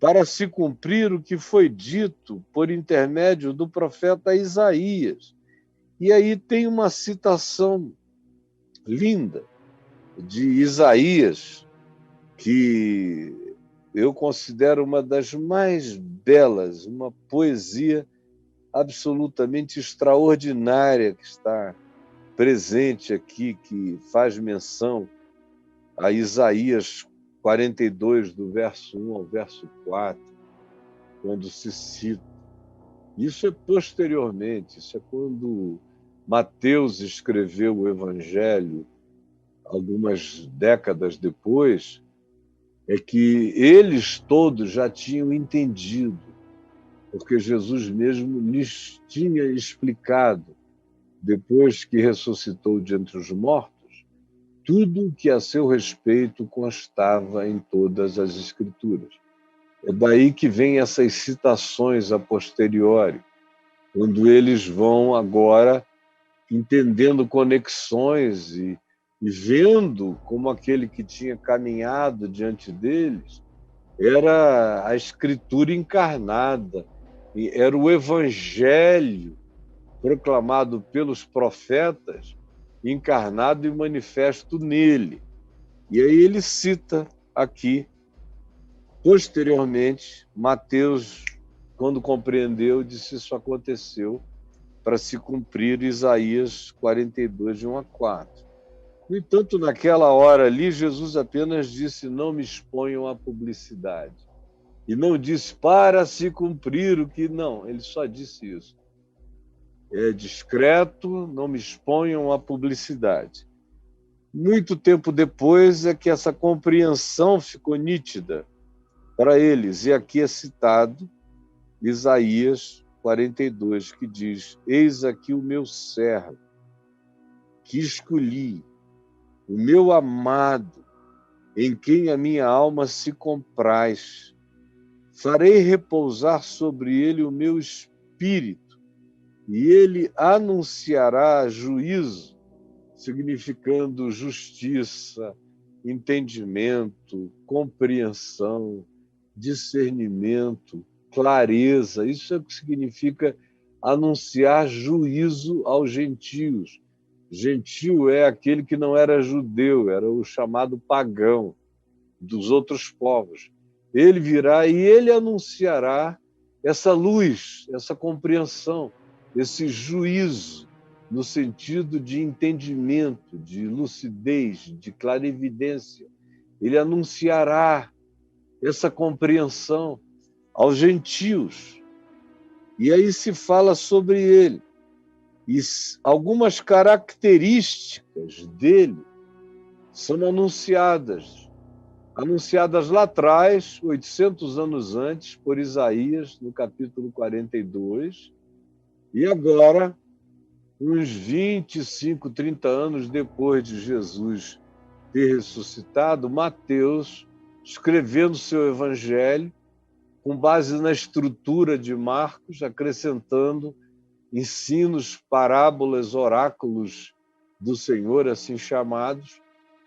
para se cumprir o que foi dito por intermédio do profeta Isaías. E aí tem uma citação linda de Isaías, que eu considero uma das mais belas, uma poesia absolutamente extraordinária que está presente aqui, que faz menção a Isaías 42, do verso 1 ao verso 4, quando se cita. Isso é posteriormente, isso é quando Mateus escreveu o Evangelho, algumas décadas depois, é que eles todos já tinham entendido, porque Jesus mesmo lhes tinha explicado, depois que ressuscitou de entre os mortos, tudo o que a seu respeito constava em todas as Escrituras. É daí que vem essas citações a posteriori, quando eles vão agora entendendo conexões e vendo como aquele que tinha caminhado diante deles era a Escritura encarnada, era o Evangelho proclamado pelos profetas, encarnado e manifesto nele. E aí ele cita aqui, posteriormente, Mateus, quando compreendeu, disse: isso aconteceu para se cumprir Isaías 42, de 1 a 4. No entanto, naquela hora ali, Jesus apenas disse: não me exponham à publicidade. E não disse para se cumprir o que... Não, ele só disse isso. É discreto, não me exponham à publicidade. Muito tempo depois é que essa compreensão ficou nítida para eles. E aqui é citado Isaías 42, que diz: eis aqui o meu servo, que escolhi, o meu amado, em quem a minha alma se compraz. Farei repousar sobre ele o meu espírito, e ele anunciará juízo, significando justiça, entendimento, compreensão, discernimento, clareza. Isso é o que significa anunciar juízo aos gentios. Gentio é aquele que não era judeu, era o chamado pagão dos outros povos. Ele virá e ele anunciará essa luz, essa compreensão, esse juízo, no sentido de entendimento, de lucidez, de clarividência. Ele anunciará essa compreensão aos gentios. E aí se fala sobre ele. E algumas características dele são anunciadas lá atrás, 800 anos antes, por Isaías, no capítulo 42, e agora, uns 25, 30 anos depois de Jesus ter ressuscitado, Mateus, escrevendo seu evangelho, com base na estrutura de Marcos, acrescentando ensinos, parábolas, oráculos do Senhor, assim chamados,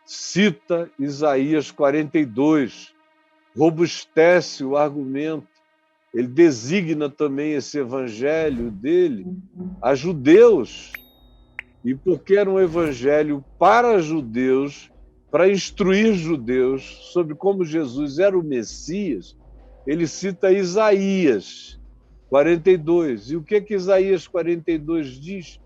cita Isaías 42, robustece o argumento. Ele designa também esse evangelho dele a judeus, e porque era um evangelho para judeus, para instruir judeus sobre como Jesus era o Messias, ele cita Isaías 42. E o que Isaías 42 diz?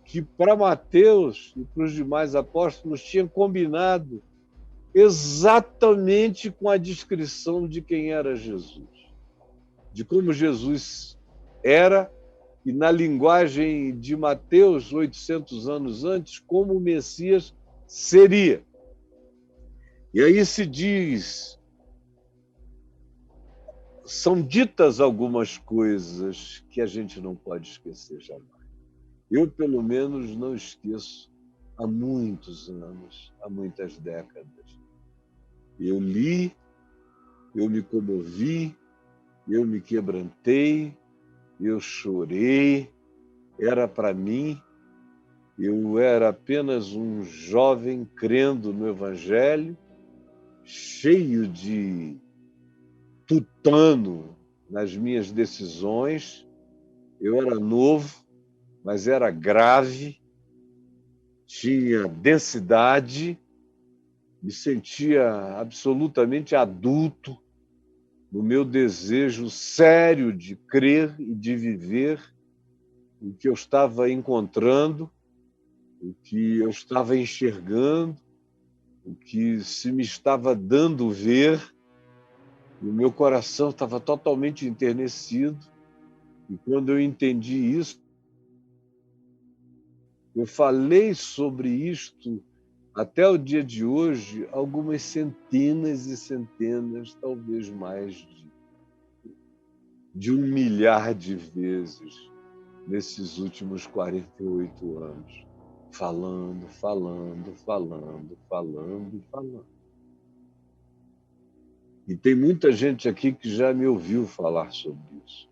Que para Mateus e para os demais apóstolos tinha combinado exatamente com a descrição de quem era Jesus, de como Jesus era, e na linguagem de Mateus, 800 anos antes, como o Messias seria. E aí se diz, são ditas algumas coisas que a gente não pode esquecer jamais. Eu, pelo menos, não esqueço há muitos anos, há muitas décadas. Eu li, eu me comovi, eu me quebrantei, eu chorei, era para mim, eu era apenas um jovem crendo no Evangelho, cheio de tutano nas minhas decisões. Eu era novo, mas era grave, tinha densidade, me sentia absolutamente adulto no meu desejo sério de crer e de viver o que eu estava encontrando, o que eu estava enxergando, o que se me estava dando ver. E o meu coração estava totalmente enternecido. E quando eu entendi isso, eu falei sobre isto até o dia de hoje algumas centenas e centenas, talvez mais de 1 milhar de vezes nesses últimos 48 anos. Falando. E tem muita gente aqui que já me ouviu falar sobre isso.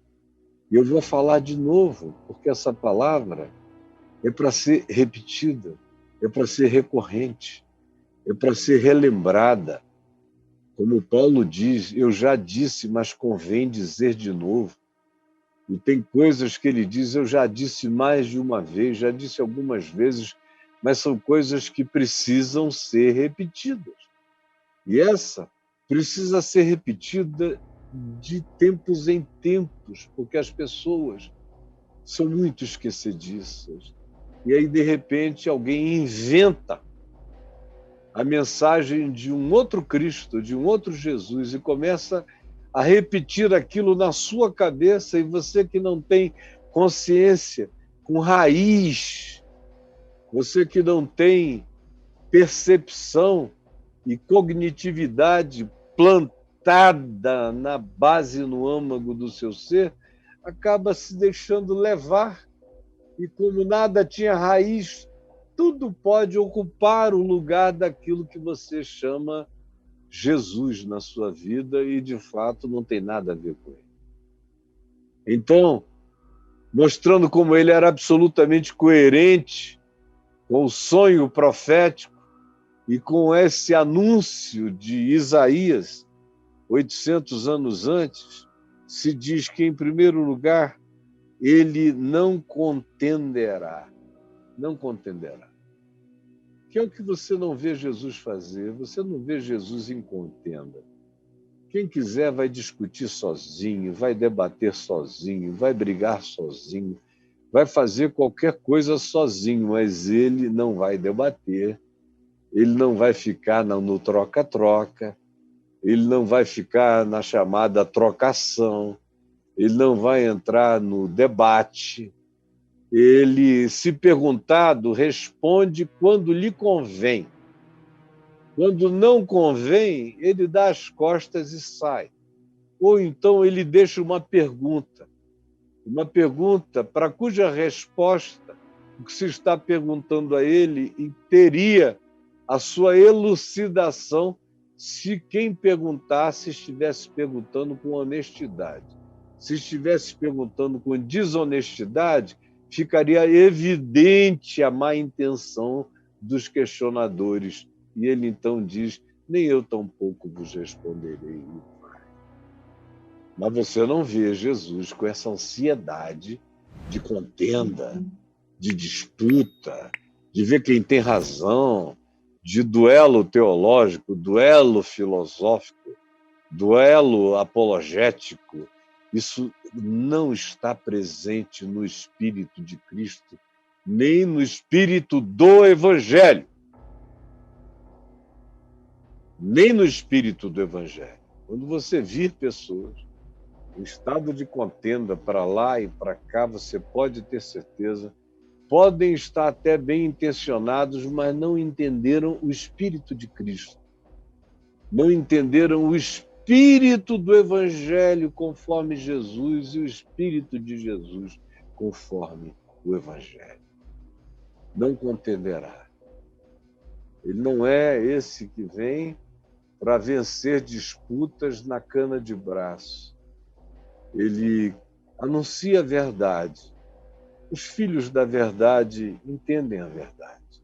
E eu vou falar de novo, porque essa palavra é para ser repetida, é para ser recorrente, é para ser relembrada. Como Paulo diz, eu já disse, mas convém dizer de novo. E tem coisas que ele diz, eu já disse mais de uma vez, já disse algumas vezes, mas são coisas que precisam ser repetidas. E essa precisa ser repetida de tempos em tempos, porque as pessoas são muito esquecediças. E aí, de repente, alguém inventa a mensagem de um outro Cristo, de um outro Jesus, e começa a repetir aquilo na sua cabeça, e você que não tem consciência, com raiz, você que não tem percepção e cognitividade plantada na base, no âmago do seu ser, acaba se deixando levar. E como nada tinha raiz, tudo pode ocupar o lugar daquilo que você chama Jesus na sua vida e, de fato, não tem nada a ver com ele. Então, mostrando como ele era absolutamente coerente com o sonho profético e com esse anúncio de Isaías, 800 anos antes, se diz que, em primeiro lugar, ele não contenderá. Não contenderá. Que é o que você não vê Jesus fazer. Você não vê Jesus em contenda. Quem quiser vai discutir sozinho, vai debater sozinho, vai brigar sozinho, vai fazer qualquer coisa sozinho, mas ele não vai debater, ele não vai ficar no troca-troca, ele não vai ficar na chamada trocação, ele não vai entrar no debate. Ele, se perguntado, responde quando lhe convém. Quando não convém, ele dá as costas e sai. Ou então ele deixa uma pergunta para cuja resposta o que se está perguntando a ele teria a sua elucidação se quem perguntasse estivesse perguntando com honestidade. Se estivesse perguntando com desonestidade, ficaria evidente a má intenção dos questionadores. E ele então diz, nem eu tampouco vos responderei. Mas você não vê Jesus com essa ansiedade de contenda, de disputa, de ver quem tem razão, de duelo teológico, duelo filosófico, duelo apologético. Isso não está presente no Espírito de Cristo, nem no Espírito do Evangelho. Nem no Espírito do Evangelho. Quando você vir pessoas em estado de contenda para lá e para cá, você pode ter certeza, podem estar até bem intencionados, mas não entenderam o Espírito de Cristo. Não entenderam o Espírito do Evangelho conforme Jesus e o Espírito de Jesus conforme o Evangelho. Não contenderá. Ele não é esse que vem para vencer disputas na cana de braço. Ele anuncia a verdade. Os filhos da verdade entendem a verdade.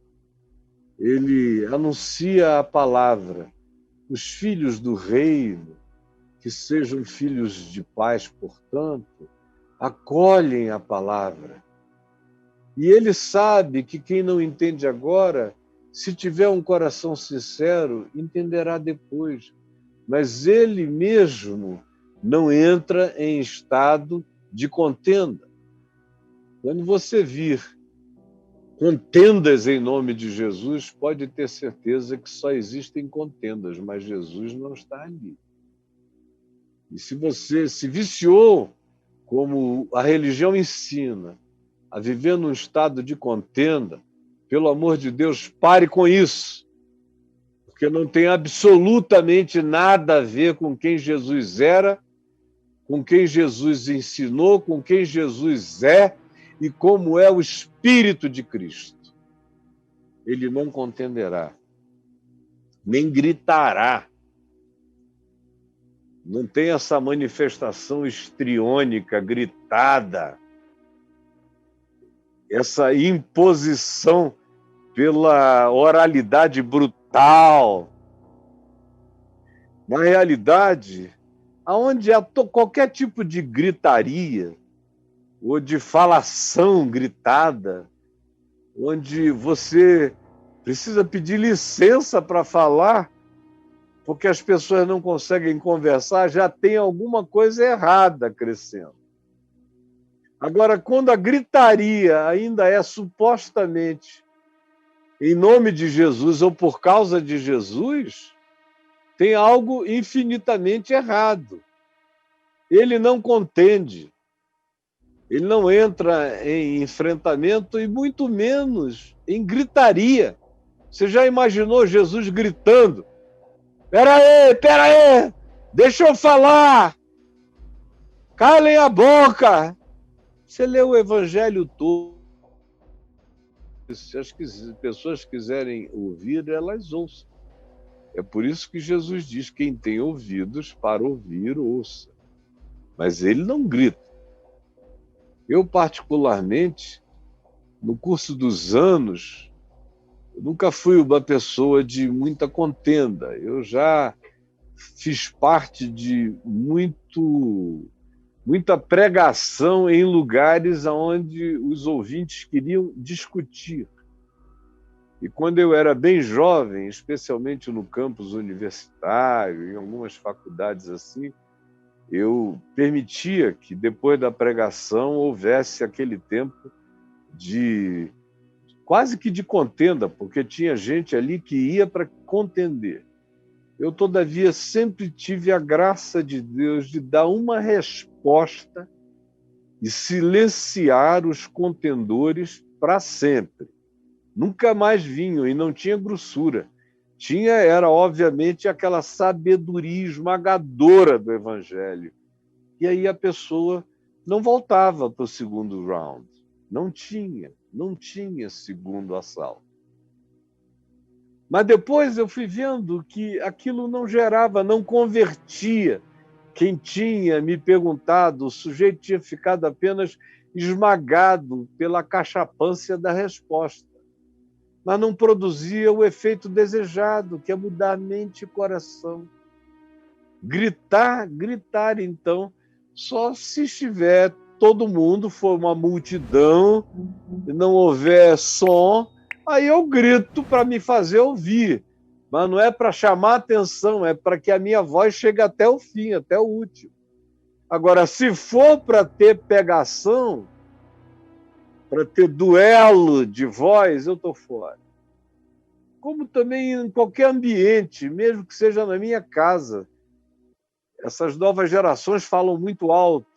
Ele anuncia a palavra. Os filhos do reino, que sejam filhos de pais, portanto, acolhem a palavra. E ele sabe que quem não entende agora, se tiver um coração sincero, entenderá depois. Mas ele mesmo não entra em estado de contenda. Quando você vir contendas em nome de Jesus, pode ter certeza que só existem contendas, mas Jesus não está ali. E se você se viciou, como a religião ensina, a viver num estado de contenda, pelo amor de Deus, pare com isso, porque não tem absolutamente nada a ver com quem Jesus era, com quem Jesus ensinou, com quem Jesus é e como é o Espírito de Cristo. Ele não contenderá, nem gritará. Não tem essa manifestação histriônica, gritada, essa imposição pela oralidade brutal. Na realidade, aonde há qualquer tipo de gritaria ou de falação gritada, onde você precisa pedir licença para falar, porque as pessoas não conseguem conversar, já tem alguma coisa errada crescendo. Agora, quando a gritaria ainda é supostamente em nome de Jesus ou por causa de Jesus, tem algo infinitamente errado. Ele não contende, ele não entra em enfrentamento e muito menos em gritaria. Você já imaginou Jesus gritando? Pera aí, deixa eu falar, calem a boca. Você lê o evangelho todo, se as pessoas quiserem ouvir, elas ouçam. É por isso que Jesus diz, quem tem ouvidos para ouvir, ouça. Mas ele não grita. Eu, particularmente, no curso dos anos, eu nunca fui uma pessoa de muita contenda. Eu já fiz parte de muita pregação em lugares onde os ouvintes queriam discutir. E quando eu era bem jovem, especialmente no campus universitário, em algumas faculdades assim, eu permitia que depois da pregação houvesse aquele tempo de quase que de contenda, porque tinha gente ali que ia para contender. Eu, todavia, sempre tive a graça de Deus de dar uma resposta e silenciar os contendores para sempre. Nunca mais vinham e não tinha grossura. Era, obviamente, aquela sabedoria esmagadora do Evangelho. E aí a pessoa não voltava para o segundo round. Não tinha segundo assalto. Mas depois eu fui vendo que aquilo não gerava, não convertia. Quem tinha me perguntado, o sujeito tinha ficado apenas esmagado pela cachapância da resposta, mas não produzia o efeito desejado, que é mudar a mente e coração. Gritar, então, só se estiver todo mundo, for uma multidão, e não houver som, aí eu grito para me fazer ouvir. Mas não é para chamar atenção, é para que a minha voz chegue até o fim, até o último. Agora, se for para ter pegação, para ter duelo de voz, eu estou fora. Como também em qualquer ambiente, mesmo que seja na minha casa. Essas novas gerações falam muito alto.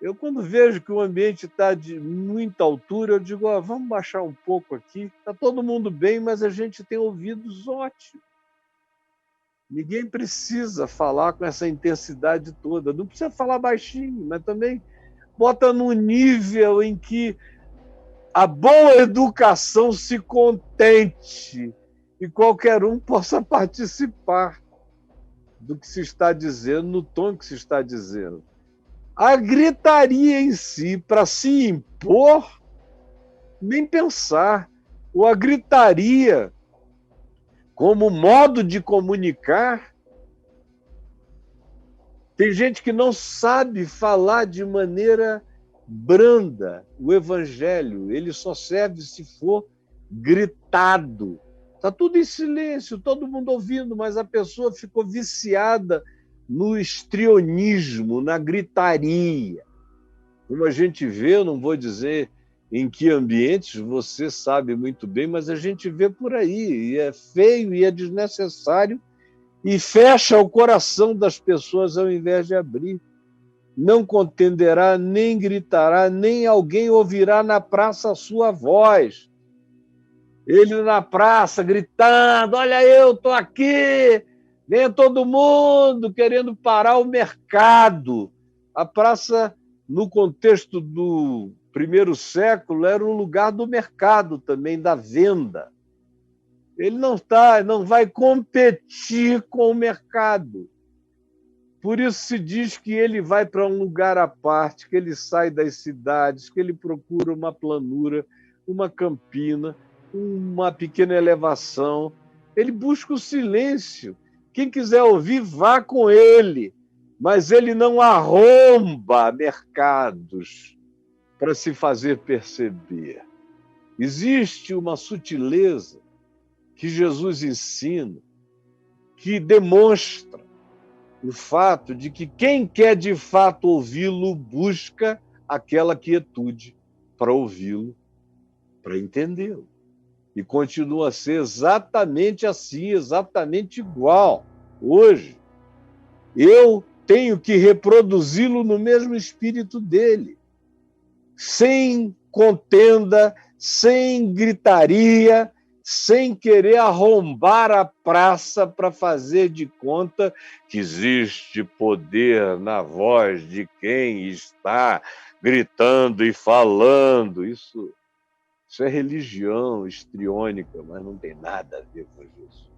Eu, quando vejo que o ambiente está de muita altura, eu digo, vamos baixar um pouco aqui. Está todo mundo bem, mas a gente tem ouvidos ótimos. Ninguém precisa falar com essa intensidade toda. Não precisa falar baixinho, mas também bota num nível em que a boa educação se contente e qualquer um possa participar do que se está dizendo, no tom que se está dizendo. A gritaria em si, para se impor, nem pensar. Ou a gritaria como modo de comunicar, Tem gente que não sabe falar de maneira branda o evangelho, ele só serve se for gritado. Está tudo em silêncio, todo mundo ouvindo, mas a pessoa ficou viciada no histrionismo, na gritaria. Como a gente vê, eu não vou dizer em que ambientes, você sabe muito bem, mas a gente vê por aí, e é feio e é desnecessário, e fecha o coração das pessoas ao invés de abrir. Não contenderá, nem gritará, nem alguém ouvirá na praça a sua voz. Ele na praça gritando: olha, eu estou aqui, venha todo mundo, querendo parar o mercado. A praça, no contexto do primeiro século, era um lugar do mercado também, da venda. Ele não vai competir com o mercado. Por isso se diz que ele vai para um lugar à parte, que ele sai das cidades, que ele procura uma planura, uma campina, uma pequena elevação. Ele busca o silêncio. Quem quiser ouvir, vá com ele. Mas ele não arromba mercados para se fazer perceber. Existe uma sutileza que Jesus ensina, que demonstra o fato de que quem quer de fato ouvi-lo busca aquela quietude para ouvi-lo, para entendê-lo. E continua a ser exatamente assim, exatamente igual. Hoje, eu tenho que reproduzi-lo no mesmo espírito dele, sem contenda, sem gritaria, sem querer arrombar a praça para fazer de conta que existe poder na voz de quem está gritando e falando. Isso é religião histriônica, mas não tem nada a ver com Jesus.